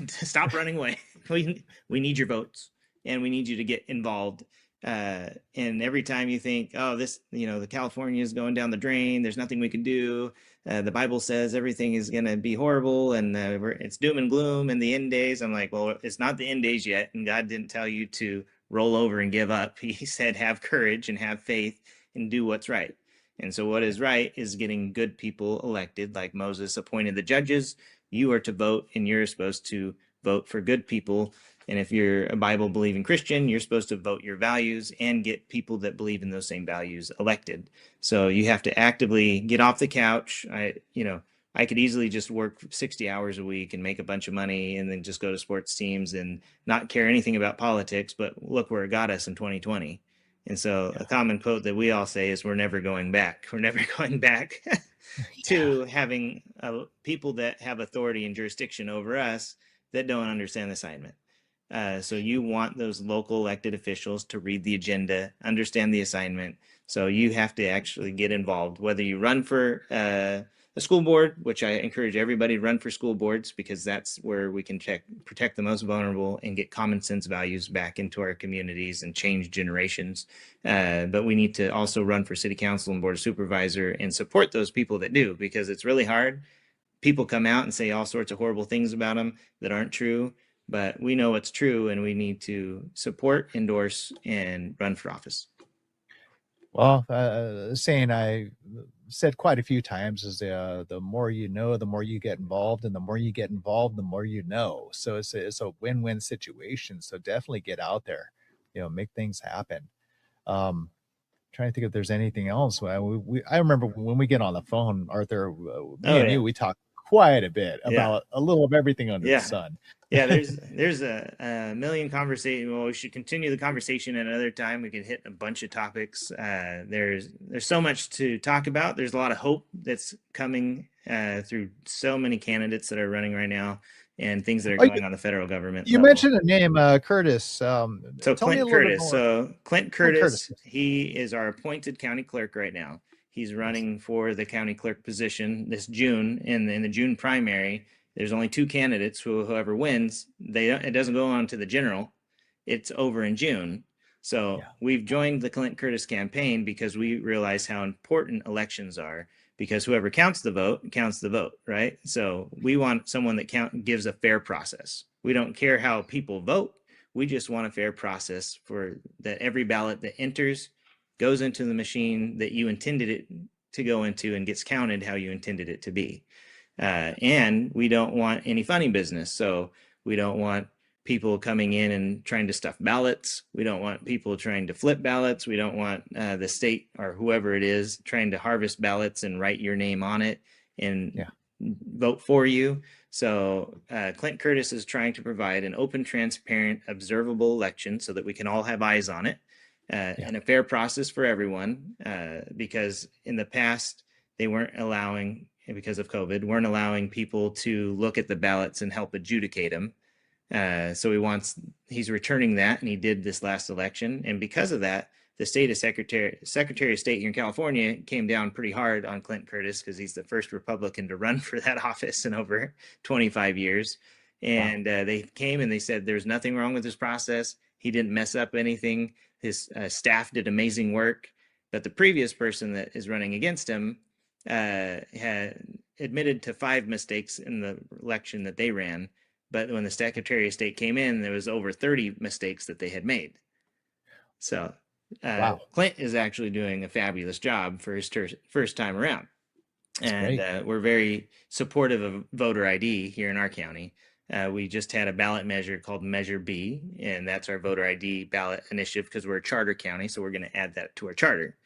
Stop running away. We need your votes, and we need you to get involved. And every time you think, oh, this, the California is going down the drain, there's nothing we can do. The Bible says everything is going to be horrible, and it's doom and gloom in the end days. I'm like, well, it's not the end days yet, and God didn't tell you to roll over and give up. He said, have courage and have faith and do what's right. And so, what is right is getting good people elected, like Moses appointed the judges. You are to vote, and you're supposed to vote for good people. And if you're a Bible believing Christian, you're supposed to vote your values and get people that believe in those same values elected. So you have to actively get off the couch. I could easily just work 60 hours a week and make a bunch of money and then just go to sports teams and not care anything about politics. But look where it got us in 2020. And so Yeah. a common quote that we all say is, we're never going back. We're never going back Yeah. to having people that have authority and jurisdiction over us that don't understand the assignment. So you want those local elected officials to read the agenda, understand the assignment. So you have to actually get involved, whether you run for a school board, which I encourage everybody to run for school boards because that's where we can protect the most vulnerable and get common sense values back into our communities and change generations. But we need to also run for city council and board of supervisor and support those people that do, because it's really hard. People come out and say all sorts of horrible things about them that aren't true, but we know it's true, and we need to support, endorse, and run for office. Well, saying I said quite a few times is the more you know, the more you get involved, and the more you get involved, the more you know. So it's a win-win situation. So definitely get out there, make things happen. Trying to think if there's anything else. I remember when we get on the phone, Arthur, me Oh and yeah. you, we talk quite a bit Yeah. about a little of everything under the Yeah. sun. Yeah, there's a million conversation. Well, we should continue the conversation at another time. We can hit a bunch of topics. There's so much to talk about. There's a lot of hope that's coming through so many candidates that are running right now, and things that are Oh, going on the federal government you level. mentioned the name Curtis. So Tell me a Clint little bit Curtis. more. So Clint Clint Curtis. Curtis, he is our appointed county clerk right now. He's Yes. running for the county clerk position this June. In the June primary, there's only two candidates. Whoever wins, it doesn't go on to the general. It's over in June. So Yeah. we've joined the Clint Curtis campaign because we realize how important elections are. Because whoever counts the vote, right? So we want someone that gives a fair process. We don't care how people vote. We just want a fair process for that every ballot that enters goes into the machine that you intended it to go into and gets counted how you intended it to be. And we don't want any funny business. So we don't want people coming in and trying to stuff ballots. We don't want people trying to flip ballots. We don't want the state or whoever it is trying to harvest ballots and write your name on it and vote for you. So Clint Curtis is trying to provide an open, transparent, observable election so that we can all have eyes on it and a fair process for everyone. Because in the past, they weren't allowing, because of COVID, weren't allowing people to look at the ballots and help adjudicate them. So he's returning that, and he did this last election. And because of that, the Secretary of State here in California came down pretty hard on Clint Curtis because he's the first Republican to run for that office in over 25 years. And they came and they said there's nothing wrong with this process. He didn't mess up anything. His staff did amazing work. But the previous person that is running against him had admitted to 5 mistakes in the election that they ran. But when the Secretary of State came in, there was over 30 mistakes that they had made. So Clint is actually doing a fabulous job for his first time around. And we're very supportive of voter ID here in our county. We just had a ballot measure called Measure B, and that's our voter ID ballot initiative because we're a charter county, so we're going to add that to our charter.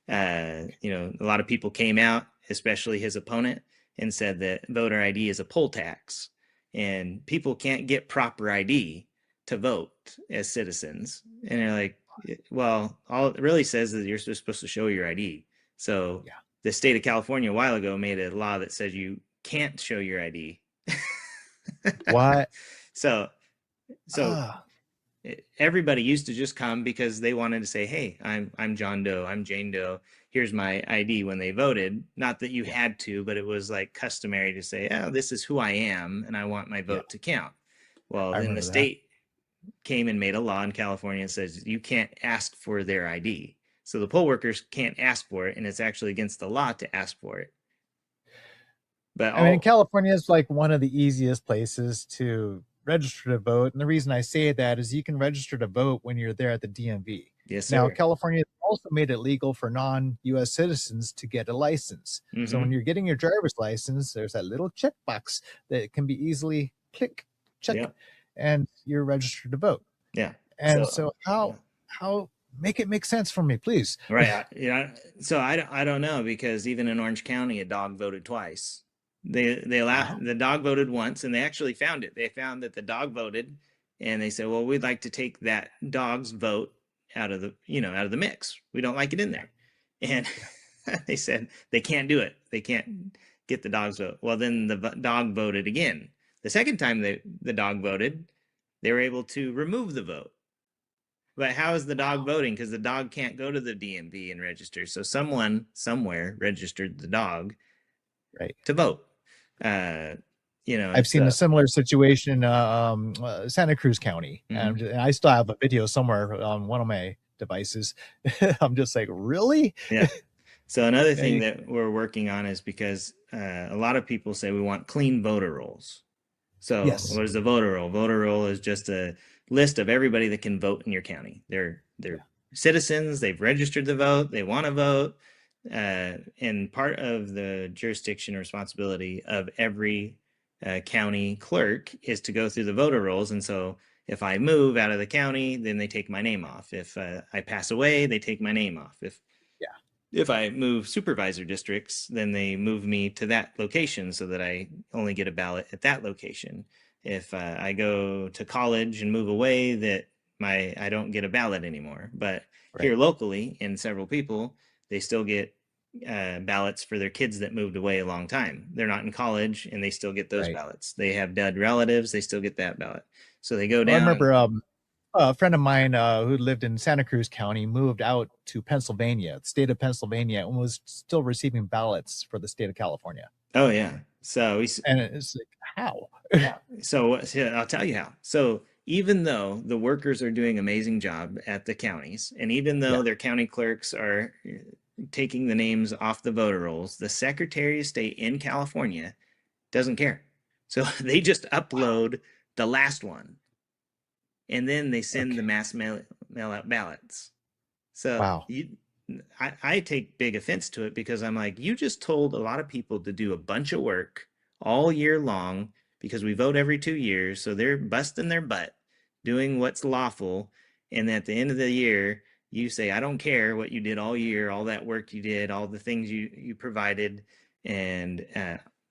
A lot of people came out, especially his opponent, and said that voter ID is a poll tax, and people can't get proper ID to vote as citizens. And they're like, well, all it really says is you're supposed to show your ID. So the state of California a while ago made a law that says you can't show your ID. What? So everybody used to just come because they wanted to say, hey, I'm John Doe, I'm Jane Doe, here's my ID when they voted. Not that you had to, but it was like customary to say, oh, this is who I am and I want my vote to count. Well, then the state came and made a law in California and says you can't ask for their ID. So the poll workers can't ask for it, and it's actually against the law to ask for it. But I mean, California is like one of the easiest places to register to vote. And the reason I say that is you can register to vote when you're there at the DMV. Yes, sir. Now, California also made it legal for non-U.S. citizens to get a license. Mm-hmm. So when you're getting your driver's license, there's that little checkbox that can be easily check, and you're registered to vote. Yeah. And so how make it make sense for me, please? Right. So I don't know, because even in Orange County, a dog voted twice. The dog voted once, and they actually found it. They found that the dog voted, and they said, well, we'd like to take that dog's vote out of the mix. We don't like it in there. And they said they can't do it. They can't get the dog's vote. Well, then the dog voted again. The second time the dog voted, they were able to remove the vote. But how is the dog voting? Because the dog can't go to the DMV and register. So someone somewhere registered the dog to vote. I've seen a similar situation in Santa Cruz County. And I still have a video somewhere on one of my devices. I'm just like, really? Yeah. So another thing that we're working on is because a lot of people say we want clean voter rolls. So what is the voter roll? Voter roll is just a list of everybody that can vote in your county. They're citizens. They've registered to vote. They want to vote. And part of the jurisdiction and responsibility of every county clerk is to go through the voter rolls. And so if I move out of the county, then they take my name off. If I pass away, they take my name off. If I move supervisor districts, then they move me to that location so that I only get a ballot at that location. If I go to college and move away, that I don't get a ballot anymore. But Right. here locally, in several people, they still get ballots for their kids that moved away a long time. They're not in college, and they still get those Right. ballots. They have dead relatives, they still get that ballot. So they go Well, I down. remember a friend of mine who lived in Santa Cruz County moved out to Pennsylvania, the state of Pennsylvania, and was still receiving ballots for the state of California. Oh yeah. So And it's like, how? yeah. So I'll tell you how. So even though the workers are doing an amazing job at the counties, and even though Yeah. their county clerks are taking the names off the voter rolls, the Secretary of State in California doesn't care. So they just upload the last one, and then they send Okay. the mail out ballots. So Wow. I take big offense to it because I'm like, you just told a lot of people to do a bunch of work all year long because we vote every 2 years. So they're busting their butt doing what's lawful. And at the end of the year, you say, I don't care what you did all year, all that work you did, all the things you provided. And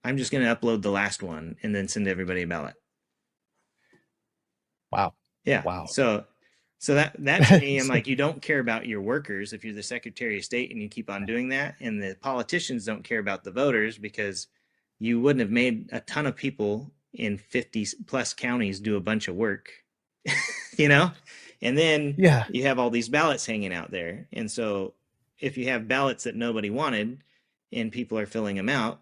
I'm just going to upload the last one and then send everybody a ballot. Wow. Yeah. Wow. So that to me, I'm like, you don't care about your workers if you're the Secretary of State and you keep on doing that. And the politicians don't care about the voters because you wouldn't have made a ton of people in 50 plus counties do a bunch of work, you know? And then Yeah. you have all these ballots hanging out there. And so if you have ballots that nobody wanted and people are filling them out,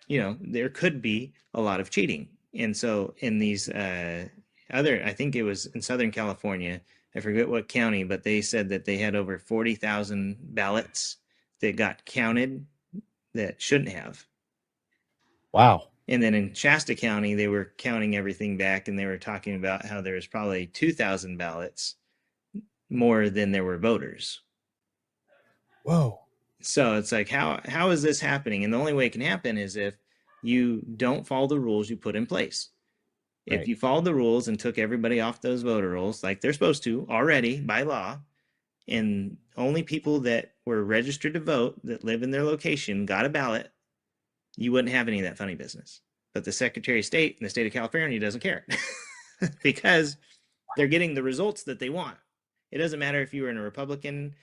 there could be a lot of cheating. And so in these I think it was in Southern California, I forget what county, but they said that they had over 40,000 ballots that got counted that shouldn't have. Wow. And then in Shasta County, they were counting everything back and they were talking about how there was probably 2,000 ballots more than there were voters. Whoa. So it's like, how is this happening? And the only way it can happen is if you don't follow the rules you put in place. If Right. you followed the rules and took everybody off those voter rolls like they're supposed to already by law, and only people that were registered to vote that live in their location got a ballot, you wouldn't have any of that funny business. But the Secretary of State in the state of California doesn't care because they're getting the results that they want. It doesn't matter if you were in a Republican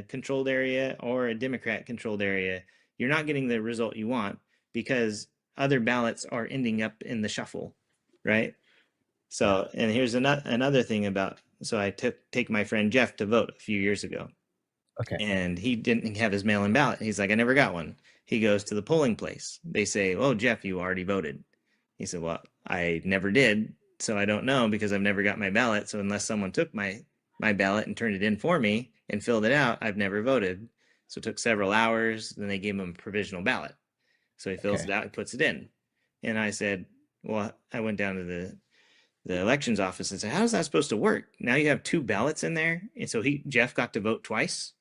controlled area or a Democrat controlled area, you're not getting the result you want because other ballots are ending up in the shuffle, right? So, and here's another thing about, so I take my friend Jeff to vote a few years ago, Okay. and he didn't have his mail-in ballot. He's like, I never got one. He goes to the polling place. They say, oh, Jeff, you already voted. He said, well, I never did, so I don't know because I've never got my ballot. So unless someone took my ballot and turned it in for me and filled it out, I've never voted. So it took several hours. Then they gave him a provisional ballot. So he fills it out, he puts it in. And I said, well, I went down to the elections office and said, how's that supposed to work? Now you have two ballots in there. And so Jeff got to vote twice.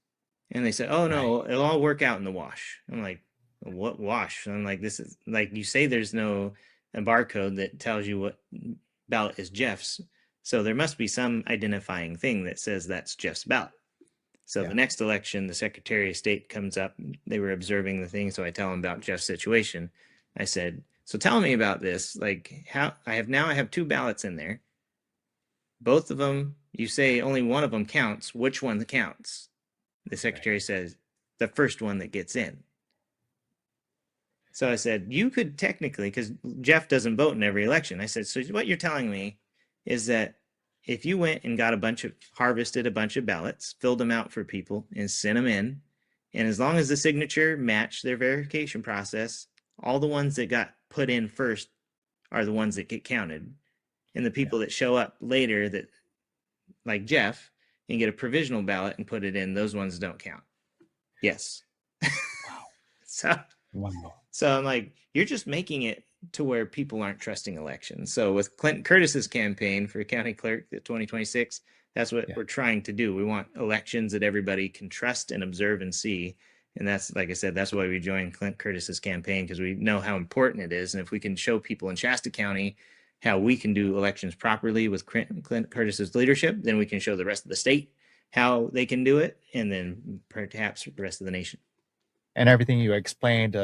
And they said, oh no, it'll all work out in the wash. I'm like, what wash? I'm like, this is like, you say there's no a barcode that tells you what ballot is Jeff's. So there must be some identifying thing that says that's Jeff's ballot. So the next election, the Secretary of State comes up. They were observing the thing. So I tell them about Jeff's situation. I said, so tell me about this. Like how I have two ballots in there. Both of them, you say only one of them counts. Which one counts? The Secretary says, the first one that gets in. So I said, you could technically, because Jeff doesn't vote in every election. I said, so what you're telling me is that if you went and harvested a bunch of ballots, filled them out for people and sent them in, and as long as the signature matched their verification process, all the ones that got put in first are the ones that get counted. And the people that show up later that, like Jeff, and get a provisional ballot and put it in, those ones don't count. Yes. Wow. So I'm like, you're just making it to where people aren't trusting elections. So with Clinton Curtis's campaign for county clerk at 2026, that's what we're trying to do. We want elections that everybody can trust and observe and see. And that's, like I said, that's why we joined Clint Curtis's campaign, because we know how important it is. And if we can show people in Shasta County how we can do elections properly with Clint Curtis's leadership, then we can show the rest of the state how they can do it, and then perhaps the rest of the nation. And everything you explained,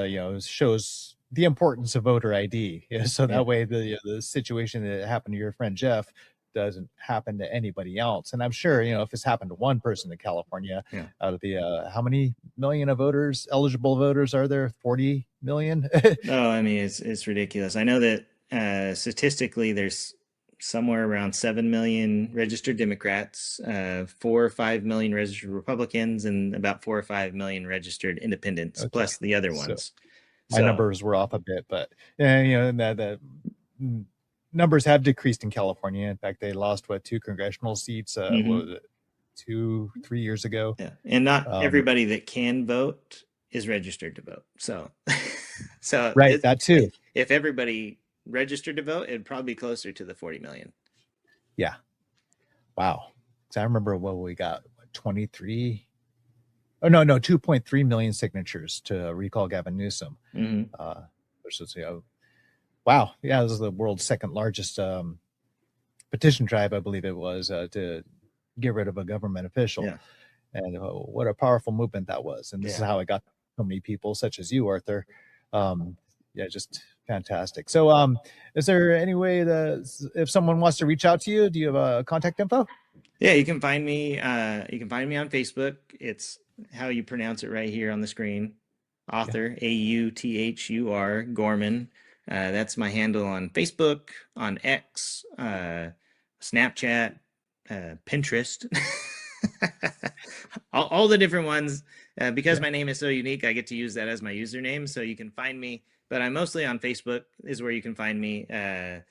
shows the importance of voter ID. So Yeah. that way, the situation that happened to your friend Jeff doesn't happen to anybody else. And I'm sure, if it's happened to one person in California, Yeah. out of the how many million of voters, eligible voters are there? 40 million. No, I mean it's ridiculous. I know that statistically there's somewhere around 7 million registered Democrats, 4 or 5 million registered Republicans, and about 4 or 5 million registered Independents, Okay, plus the other so ones. my So numbers were off a bit, but the numbers have decreased in California. In fact, they lost 2 congressional seats. What was it, 2-3 years ago? yeah, and not Um, everybody that can vote is registered to vote. So, right, that too. if everybody registered to vote, it'd probably be closer to the 40 million. Yeah. Wow. So I remember what we got, 23. Oh no, 2.3 million signatures to recall Gavin Newsom. Which is, wow. Yeah, this is the world's second largest petition drive, I believe it was, to get rid of a government official. Yeah. And what a powerful movement that was. And this is how I got so many people such as you, Authur. Yeah, just fantastic. So is there any way that if someone wants to reach out to you, do you have a contact info? Yeah, you can find me. You can find me on Facebook. It's how you pronounce it right here on the screen. Authur, Authur Gorman. That's my handle on Facebook, on X, Snapchat, Pinterest, all the different ones. Because my name is so unique, I get to use that as my username. So you can find me, but I'm mostly on Facebook is where you can find me. And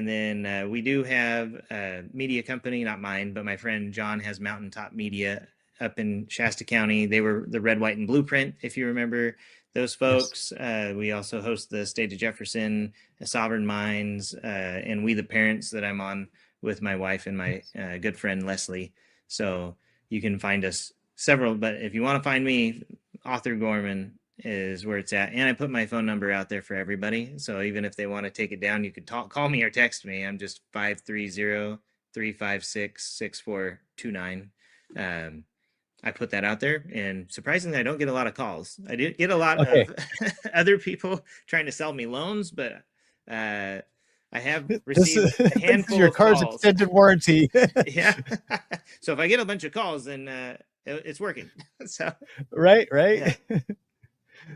then we do have a media company, not mine, but my friend John has Mountaintop Media up in Shasta County. They were the Red, White, and Blueprint, if you remember those folks. Yes. We also host the State of Jefferson, Sovereign Minds, and We the Parents that I'm on with my wife and my good friend Leslie. So you can find us several, but if you want to find me, Authur Gorman is where it's at. And I put my phone number out there for everybody. So even if they want to take it down, you could call me or text me. I'm just 530-356-6429. I put that out there, and surprisingly, I don't get a lot of calls. I do get a lot of other people trying to sell me loans, but I have received a handful your of car's calls. extended warranty. Yeah. So if I get a bunch of calls, then it's working. So right. Yeah.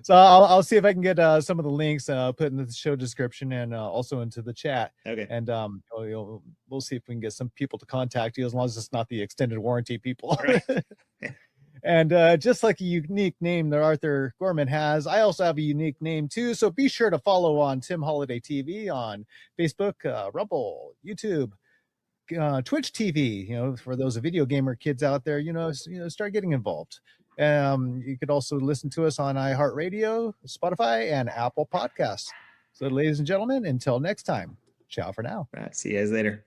So I'll see if I can get some of the links put in the show description and also into the chat. Okay. And we'll see if we can get some people to contact you, as long as it's not the extended warranty people. Right. And just like a unique name that Authur Gorman has, I also have a unique name too. So be sure to follow on Tim Holliday TV on Facebook, Rumble, YouTube, Twitch TV. For those video gamer kids out there, start getting involved. You could also listen to us on iHeartRadio, Spotify, and Apple Podcasts. So, ladies and gentlemen, until next time, ciao for now. Right. See you guys later.